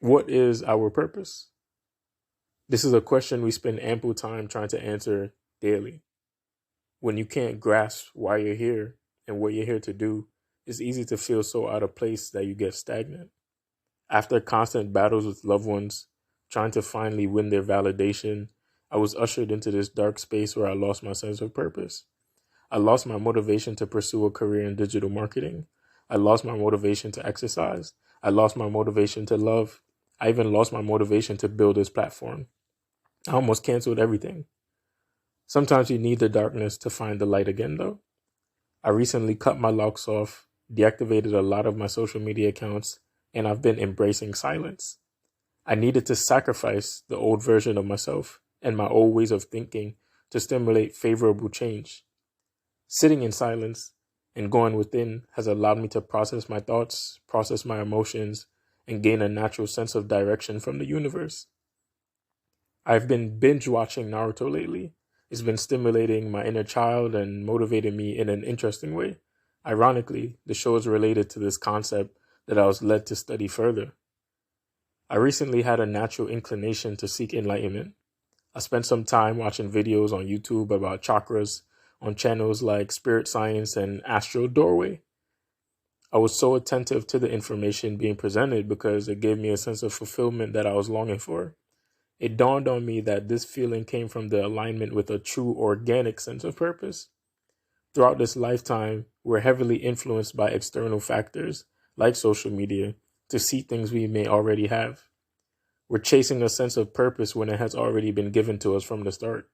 What is our purpose? This is a question we spend ample time trying to answer daily. When you can't grasp why you're here and what you're here to do, it's easy to feel so out of place that you get stagnant. After constant battles with loved ones, trying to finally win their validation, I was ushered into this dark space where I lost my sense of purpose. I lost my motivation to pursue a career in digital marketing. I lost my motivation to exercise. I lost my motivation to love. I even lost my motivation to build this platform. I almost canceled everything. Sometimes you need the darkness to find the light again, though. I recently cut my locks off, deactivated a lot of my social media accounts, and I've been embracing silence. I needed to sacrifice the old version of myself and my old ways of thinking to stimulate favorable change. Sitting in silence and going within has allowed me to process my thoughts, process my emotions, and gain a natural sense of direction from the universe. I've been binge watching Naruto lately. It's been stimulating my inner child and motivating me in an interesting way. Ironically, the show is related to this concept that I was led to study further. I recently had a natural inclination to seek enlightenment. I spent some time watching videos on YouTube about chakras on channels like Spirit Science and Astral Doorway. I was so attentive to the information being presented because it gave me a sense of fulfillment that I was longing for. It dawned on me that this feeling came from the alignment with a true organic sense of purpose. Throughout this lifetime, we're heavily influenced by external factors like social media to see things we may already have. We're chasing a sense of purpose when it has already been given to us from the start.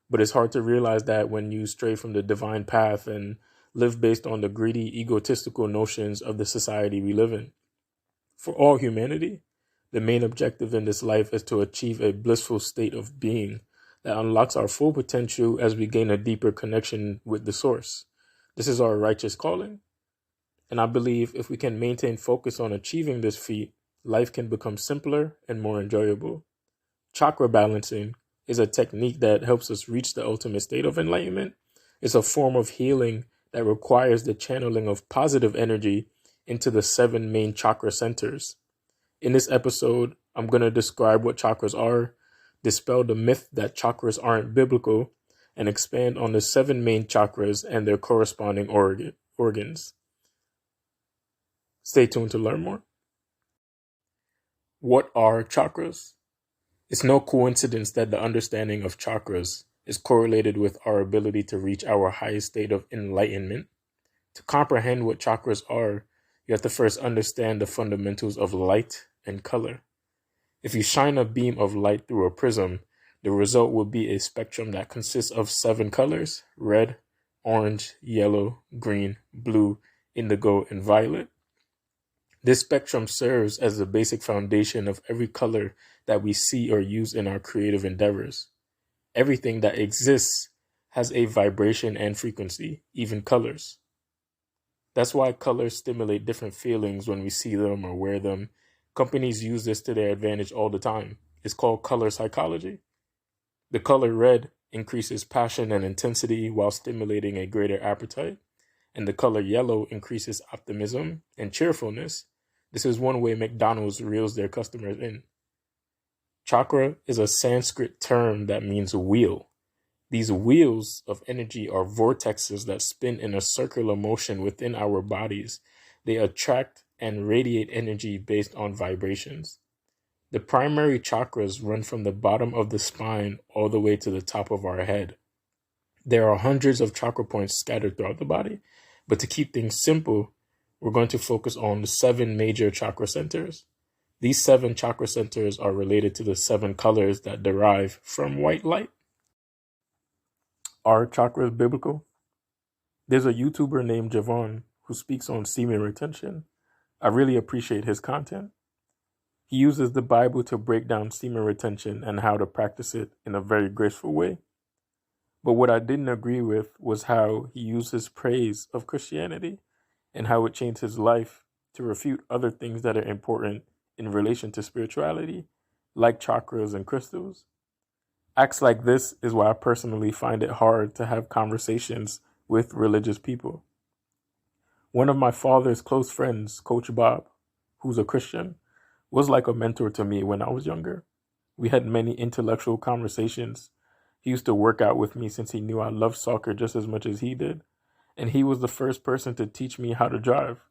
But it's hard to realize that when you stray from the divine path and live based on the greedy, egotistical notions of the society we live in. For all humanity, the main objective in this life is to achieve a blissful state of being that unlocks our full potential as we gain a deeper connection with the source. This is our righteous calling. And I believe if we can maintain focus on achieving this feat, life can become simpler and more enjoyable. Chakra balancing is a technique that helps us reach the ultimate state of enlightenment. It's a form of healing that requires the channeling of positive energy into the 7 main chakra centers. In this episode, I'm going to describe what chakras are, dispel the myth that chakras aren't biblical, and expand on the 7 main chakras and their corresponding organs. Stay tuned to learn more. What are chakras? It's no coincidence that the understanding of chakras is correlated with our ability to reach our highest state of enlightenment. To comprehend what chakras are, you have to first understand the fundamentals of light and color. If you shine a beam of light through a prism, the result will be a spectrum that consists of 7 colors: red, orange, yellow, green, blue, indigo, and violet. This spectrum serves as the basic foundation of every color that we see or use in our creative endeavors. Everything that exists has a vibration and frequency, even colors. That's why colors stimulate different feelings when we see them or wear them. Companies use this to their advantage all the time. It's called color psychology. The color red increases passion and intensity while stimulating a greater appetite. And the color yellow increases optimism and cheerfulness. This is one way McDonald's reels their customers in. Chakra is a Sanskrit term that means wheel. These wheels of energy are vortexes that spin in a circular motion within our bodies. They attract and radiate energy based on vibrations. The primary chakras run from the bottom of the spine all the way to the top of our head. There are hundreds of chakra points scattered throughout the body, but to keep things simple, we're going to focus on the 7 major chakra centers. These 7 chakra centers are related to the 7 colors that derive from white light. Are chakras biblical? There's a YouTuber named Jamar who speaks on semen retention. I really appreciate his content. He uses the Bible to break down semen retention and how to practice it in a very graceful way. But what I didn't agree with was how he uses praise of Christianity and how it changed his life to refute other things that are important in relation to spirituality, like chakras and crystals. Acts like this is why I personally find it hard to have conversations with religious people. One of my father's close friends, Coach Bob, who's a Christian, was like a mentor to me when I was younger. We had many intellectual conversations. He used to work out with me since he knew I loved soccer just as much as he did, and he was the first person to teach me how to drive.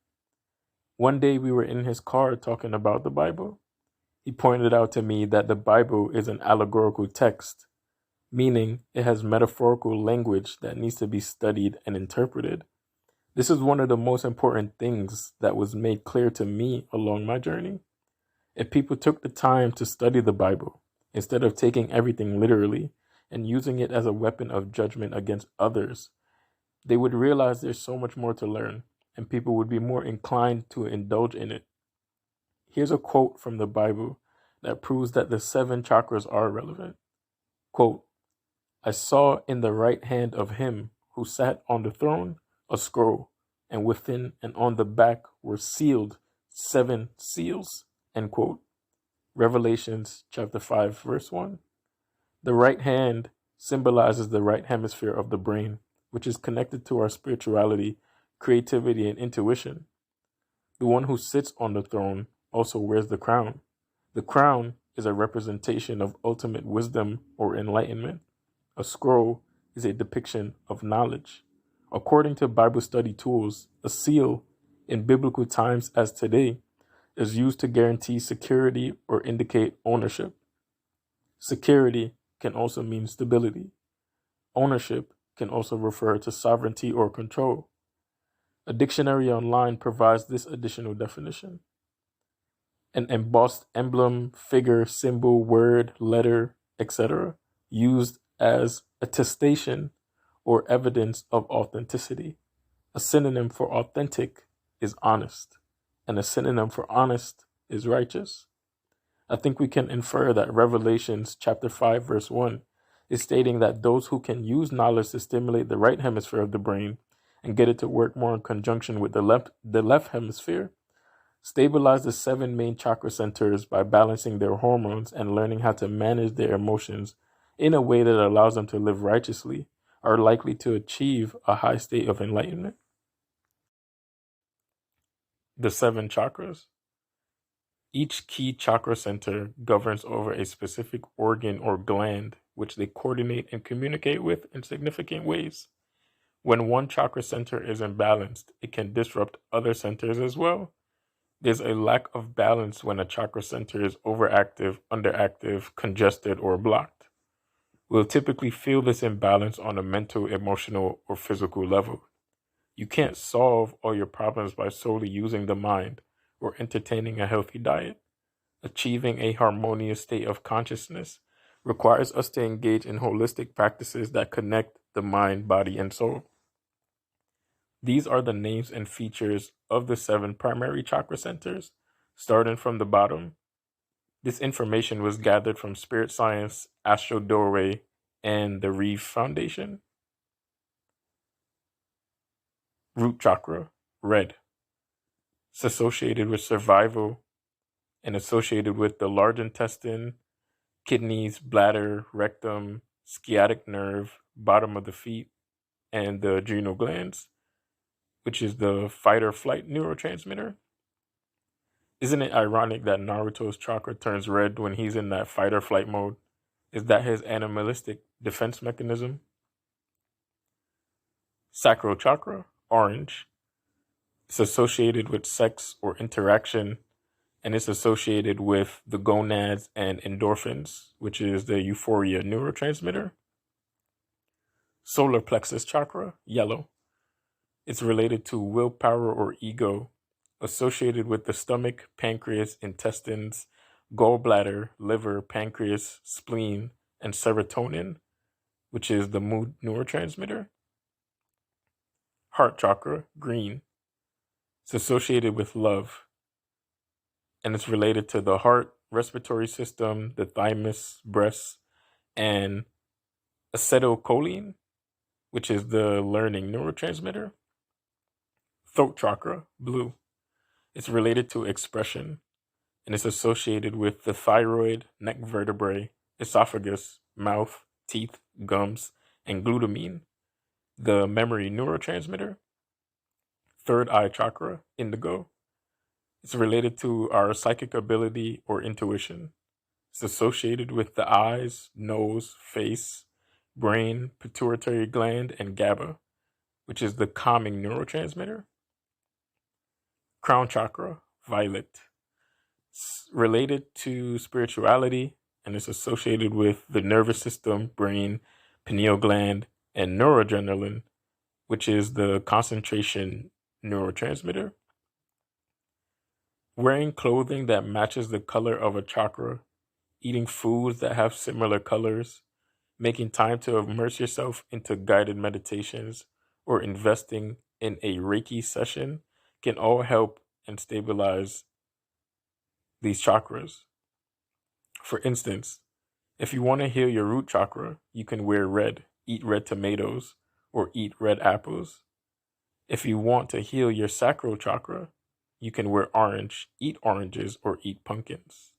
One day we were in his car talking about the Bible. He pointed out to me that the Bible is an allegorical text, meaning it has metaphorical language that needs to be studied and interpreted. This is one of the most important things that was made clear to me along my journey. If people took the time to study the Bible, instead of taking everything literally and using it as a weapon of judgment against others, they would realize there's so much more to learn, and people would be more inclined to indulge in it. Here's a quote from the Bible that proves that the 7 chakras are relevant. Quote, "I saw in the right hand of him who sat on the throne a scroll, and within and on the back were sealed 7 seals." End quote. Revelations chapter 5, verse 1. The right hand symbolizes the right hemisphere of the brain, which is connected to our spirituality, creativity, and intuition. The one who sits on the throne also wears the crown. The crown is a representation of ultimate wisdom or enlightenment. A scroll is a depiction of knowledge. According to Bible study tools, a seal, in biblical times as today, is used to guarantee security or indicate ownership. Security can also mean stability. Ownership can also refer to sovereignty or control. A dictionary online provides this additional definition: an embossed emblem, figure, symbol, word, letter, etc., used as attestation or evidence of authenticity. A synonym for authentic is honest, and a synonym for honest is righteous. I think we can infer that Revelations chapter 5, verse 1 is stating that those who can use knowledge to stimulate the right hemisphere of the brain and get it to work more in conjunction with the left hemisphere stabilize the 7 main chakra centers by balancing their hormones and learning how to manage their emotions in a way that allows them to live righteously, are likely to achieve a high state of enlightenment. The 7 chakras. Each key chakra center governs over a specific organ or gland, which they coordinate and communicate with in significant ways. When one chakra center is imbalanced, it can disrupt other centers as well. There's a lack of balance when a chakra center is overactive, underactive, congested, or blocked. We'll typically feel this imbalance on a mental, emotional, or physical level. You can't solve all your problems by solely using the mind or entertaining a healthy diet. Achieving a harmonious state of consciousness requires us to engage in holistic practices that connect the mind, body, and soul. These are the names and features of the 7 primary chakra centers, starting from the bottom. This information was gathered from Spirit Science, Astro Doorway, and the Reeve Foundation. Root chakra, red. It's associated with survival and associated with the large intestine, kidneys, bladder, rectum, sciatic nerve, bottom of the feet, and the adrenal glands, which is the fight or flight neurotransmitter. Isn't it ironic that Naruto's chakra turns red when he's in that fight or flight mode? Is that his animalistic defense mechanism? Sacral chakra, orange. It's associated with sex or interaction, and it's associated with the gonads and endorphins, which is the euphoria neurotransmitter. Solar plexus chakra, yellow. It's related to willpower or ego, associated with the stomach, pancreas, intestines, gallbladder, liver, pancreas, spleen, and serotonin, which is the mood neurotransmitter. Heart chakra, green. It's associated with love, and it's related to the heart, respiratory system, the thymus, breasts, and acetylcholine, which is the learning neurotransmitter. Throat chakra, blue. It's related to expression, and it's associated with the thyroid, neck vertebrae, esophagus, mouth, teeth, gums, and glutamine, the memory neurotransmitter. Third eye chakra, indigo. It's related to our psychic ability or intuition. It's associated with the eyes, nose, face, brain, pituitary gland, and GABA, which is the calming neurotransmitter. Crown chakra, violet. It's related to spirituality, and it's associated with the nervous system, brain, pineal gland, and noradrenaline, which is the concentration neurotransmitter. Wearing clothing that matches the color of a chakra, eating foods that have similar colors, making time to immerse yourself into guided meditations, or investing in a Reiki session can all help and stabilize these chakras. For instance, if you want to heal your root chakra, you can wear red, eat red tomatoes, or eat red apples. If you want to heal your sacral chakra, you can wear orange, eat oranges, or eat pumpkins.